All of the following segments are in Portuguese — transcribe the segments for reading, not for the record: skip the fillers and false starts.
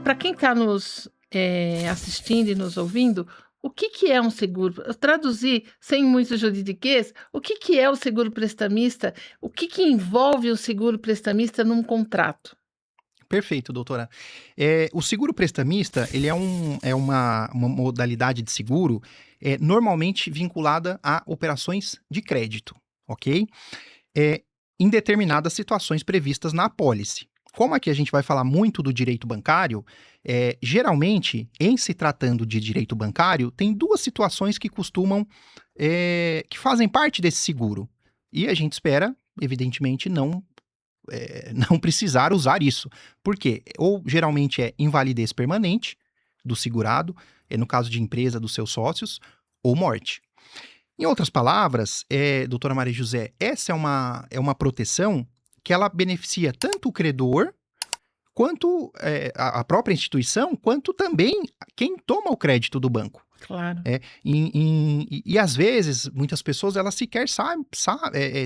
Para quem está nos assistindo e nos ouvindo, o que que é um seguro? Eu traduzi sem muito juridiquês, o que que é o seguro prestamista? O que que envolve o seguro prestamista num contrato? Perfeito, doutora. O seguro prestamista, ele é uma modalidade de seguro normalmente vinculada a operações de crédito, ok? É, em determinadas situações previstas na apólice. Como aqui a gente vai falar muito do direito bancário, geralmente, em se tratando de direito bancário, tem duas situações que costumam, que fazem parte desse seguro. E a gente espera, evidentemente, não precisar usar isso. Por quê? Ou geralmente é invalidez permanente do segurado, no caso de empresa dos seus sócios, ou morte. Em outras palavras, doutora Maria José, essa é uma proteção que ela beneficia tanto o credor, quanto a própria instituição, quanto também quem toma o crédito do banco. Claro. E às vezes, muitas pessoas, elas sequer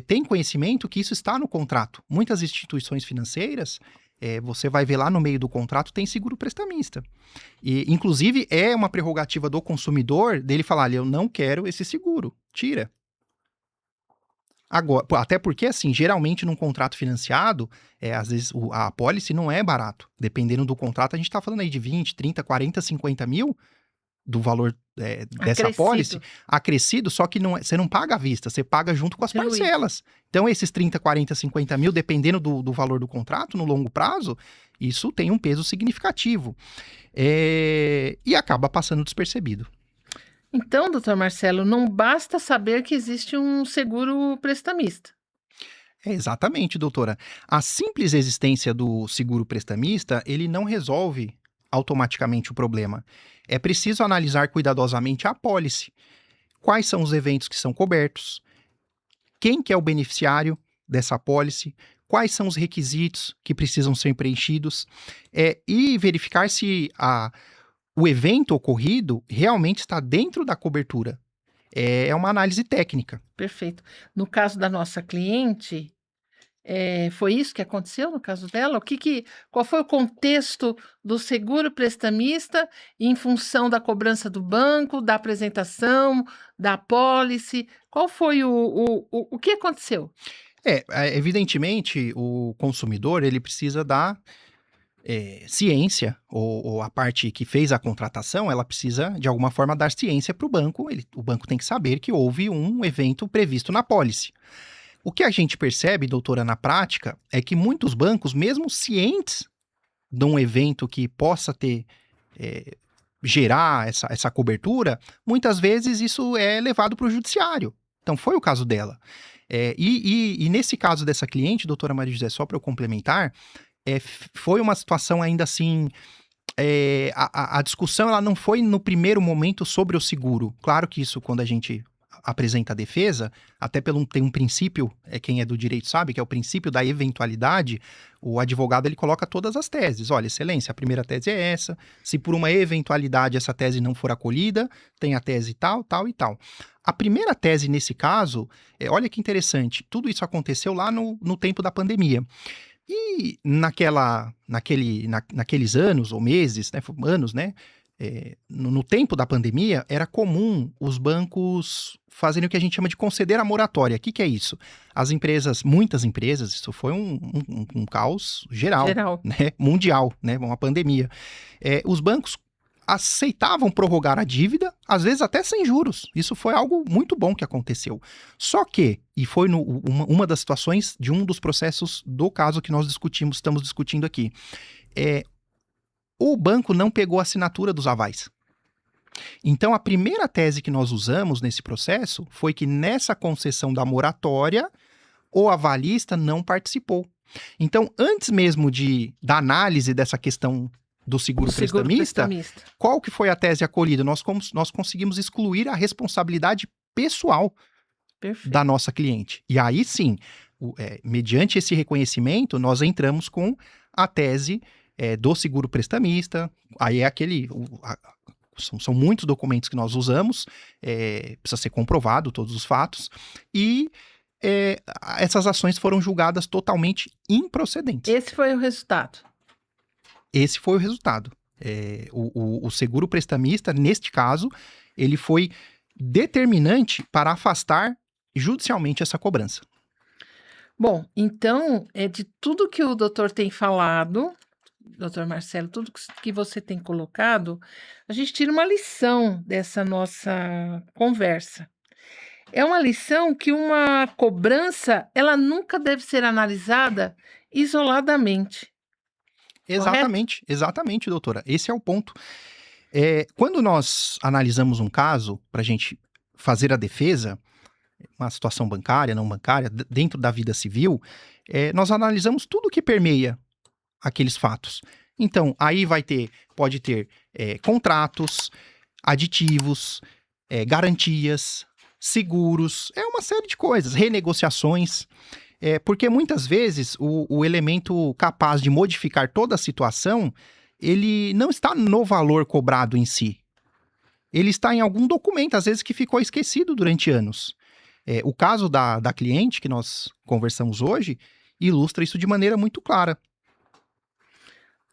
têm conhecimento que isso está no contrato. Muitas instituições financeiras, você vai ver lá no meio do contrato, tem seguro prestamista. E, inclusive, é uma prerrogativa do consumidor dele falar, olha, eu não quero esse seguro, tira. Agora, até porque, assim, geralmente num contrato financiado, às vezes a apólice não é barato. Dependendo do contrato, a gente está falando aí de 20, 30, 40, 50 mil do valor dessa apólice, Acrescido. acrescido, só que você não paga à vista, você paga junto com as Diluído. parcelas. Então, esses 30, 40, 50 mil, dependendo do valor do contrato, no longo prazo, isso tem um peso significativo. E acaba passando despercebido. Então, doutor Marcelo, não basta saber que existe um seguro prestamista. Exatamente, doutora. A simples existência do seguro prestamista, ele não resolve automaticamente o problema. É preciso analisar cuidadosamente a apólice. Quais são os eventos que são cobertos? Quem que é o beneficiário dessa apólice? Quais são os requisitos que precisam ser preenchidos? E verificar se o evento ocorrido realmente está dentro da cobertura. É uma análise técnica. Perfeito. No caso da nossa cliente, foi isso que aconteceu no caso dela? Qual foi o contexto do seguro prestamista em função da cobrança do banco, da apresentação, da apólice? Qual foi o que aconteceu? Evidentemente, o consumidor ele precisa dar ciência, ou a parte que fez a contratação, ela precisa, de alguma forma, dar ciência para o banco. O banco tem que saber que houve um evento previsto na apólice. O que a gente percebe, doutora, na prática, é que muitos bancos, mesmo cientes de um evento que possa gerar essa cobertura, muitas vezes isso é levado para o judiciário. Então, foi o caso dela. E nesse caso dessa cliente, doutora Maria José, só para eu complementar, foi uma situação ainda assim. A discussão ela não foi no primeiro momento sobre o seguro. Claro que isso, quando a gente apresenta a defesa, até tem um princípio, quem é do direito sabe, que é o princípio da eventualidade, o advogado ele coloca todas as teses. Olha, excelência, a primeira tese é essa, se por uma eventualidade essa tese não for acolhida, tem a tese tal, tal e tal. A primeira tese nesse caso, olha que interessante, tudo isso aconteceu lá no tempo da pandemia. E naqueles anos ou meses, né, anos, né, no tempo da pandemia, era comum os bancos fazerem o que a gente chama de conceder a moratória. O que é isso? Muitas empresas, isso foi um caos geral. Né, mundial, né, uma pandemia. Os bancos aceitavam prorrogar a dívida, às vezes até sem juros. Isso foi algo muito bom que aconteceu. Só que, e foi uma das situações de um dos processos do caso que nós estamos discutindo aqui, o banco não pegou a assinatura dos avais. Então, a primeira tese que nós usamos nesse processo foi que nessa concessão da moratória, o avalista não participou. Então, antes mesmo da análise dessa questão do seguro prestamista, qual que foi a tese acolhida? Nós conseguimos excluir a responsabilidade pessoal da nossa cliente. E aí sim, mediante esse reconhecimento, nós entramos com a tese do seguro prestamista. Aí são muitos documentos que nós usamos, precisa ser comprovado todos os fatos, e essas ações foram julgadas totalmente improcedentes. Esse foi o resultado. Esse foi o resultado. O seguro prestamista, neste caso, ele foi determinante para afastar judicialmente essa cobrança. Bom, então, de tudo que o doutor tem falado, doutor Marcelo, tudo que você tem colocado, a gente tira uma lição dessa nossa conversa. É uma lição que uma cobrança, ela nunca deve ser analisada isoladamente, correto? Exatamente, doutora. Esse é o ponto. Quando nós analisamos um caso para a gente fazer a defesa, uma situação bancária, não bancária, dentro da vida civil, nós analisamos tudo que permeia aqueles fatos. Então, aí pode ter contratos, aditivos, garantias, seguros, uma série de coisas, renegociações, porque muitas vezes o elemento capaz de modificar toda a situação, ele não está no valor cobrado em si. Ele está em algum documento, às vezes que ficou esquecido durante anos. O caso da cliente que nós conversamos hoje ilustra isso de maneira muito clara.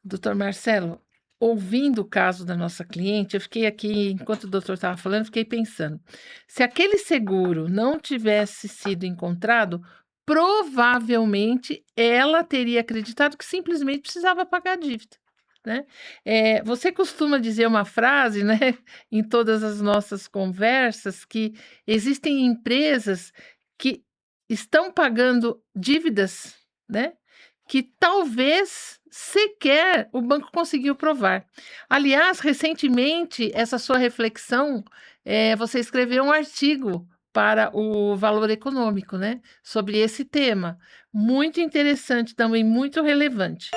Doutor Marcelo, ouvindo o caso da nossa cliente, eu fiquei aqui, enquanto o doutor estava falando, fiquei pensando, se aquele seguro não tivesse sido encontrado, provavelmente ela teria acreditado que simplesmente precisava pagar a dívida, né? Você costuma dizer uma frase, né, em todas as nossas conversas, que existem empresas que estão pagando dívidas, né, que talvez sequer o banco conseguiu provar. Aliás, recentemente, essa sua reflexão, você escreveu um artigo para o Valor Econômico, né, sobre esse tema. Muito interessante também, muito relevante.